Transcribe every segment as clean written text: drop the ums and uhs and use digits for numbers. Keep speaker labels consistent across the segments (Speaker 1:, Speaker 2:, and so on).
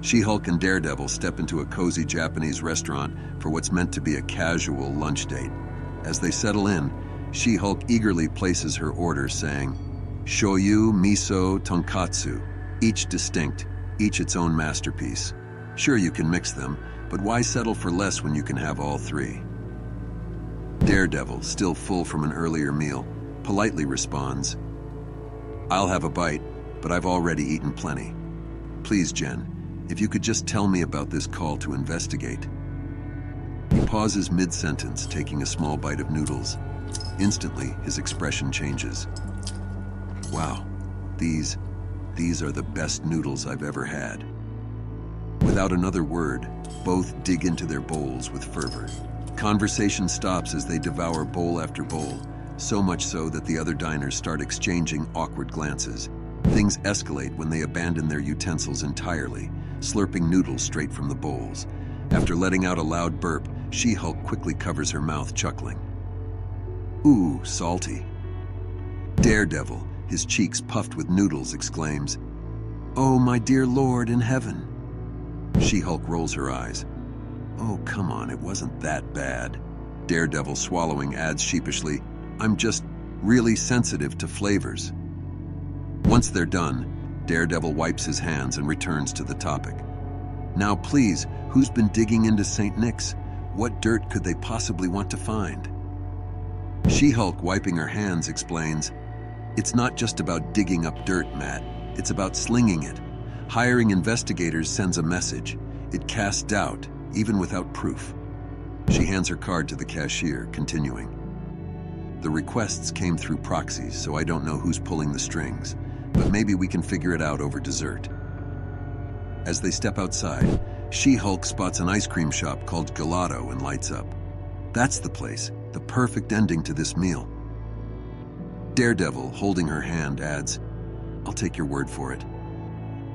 Speaker 1: She-Hulk and Daredevil step into a cozy Japanese restaurant for what's meant to be a casual lunch date. As they settle in, She-Hulk eagerly places her order, saying, "Shoyu, miso, tonkatsu, each distinct, each its own masterpiece. Sure, you can mix them, but why settle for less when you can have all three?" Daredevil, still full from an earlier meal, politely responds, "I'll have a bite, but I've already eaten plenty. Please, Jen, if you could just tell me about this call to investigate." He pauses mid-sentence, taking a small bite of noodles. Instantly, his expression changes. "Wow, these are the best noodles I've ever had." Without another word, both dig into their bowls with fervor. Conversation stops as they devour bowl after bowl, so much so that the other diners start exchanging awkward glances. Things escalate when they abandon their utensils entirely, slurping noodles straight from the bowls. After letting out a loud burp, She-Hulk quickly covers her mouth, chuckling. "Ooh, salty." Daredevil, his cheeks puffed with noodles, exclaims, "Oh, my dear Lord in heaven." She-Hulk rolls her eyes. "Oh, come on, it wasn't that bad." Daredevil, swallowing, adds sheepishly, "I'm just really sensitive to flavors." Once they're done, Daredevil wipes his hands and returns to the topic. "Now please, who's been digging into St. Nick's? What dirt could they possibly want to find?" She-Hulk, wiping her hands, explains, "It's not just about digging up dirt, Matt. It's about slinging it. Hiring investigators sends a message. It casts doubt, even without proof." She hands her card to the cashier, continuing, "The requests came through proxies, so I don't know who's pulling the strings, but maybe we can figure it out over dessert." As they step outside, She-Hulk spots an ice cream shop called Gelato and lights up. That's the place, the perfect ending to this meal. Daredevil, holding her hand, adds, "I'll take your word for it."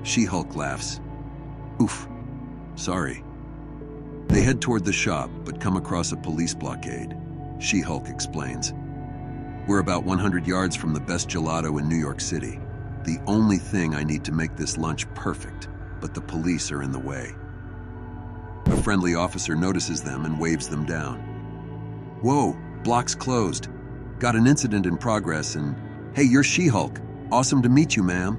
Speaker 1: She-Hulk laughs. "Oof, sorry." They head toward the shop, but come across a police blockade. She-Hulk explains, "We're about 100 yards from the best gelato in New York City. The only thing I need to make this lunch perfect, but the police are in the way." A friendly officer notices them and waves them down. "Whoa, block's closed. Got an incident in progress and, hey, you're She-Hulk. Awesome to meet you, ma'am."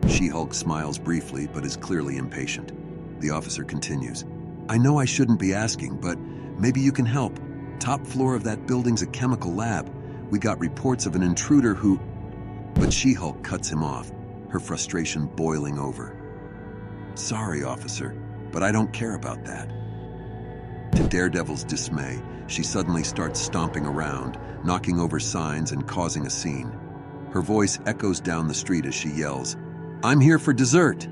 Speaker 1: She-Hulk smiles briefly, but is clearly impatient. The officer continues, "I know I shouldn't be asking, but maybe you can help. Top floor of that building's a chemical lab. We got reports of an intruder who..." But She-Hulk cuts him off, her frustration boiling over. "Sorry, officer, but I don't care about that." To Daredevil's dismay, she suddenly starts stomping around, knocking over signs and causing a scene. Her voice echoes down the street as she yells, "I'm here for dessert!"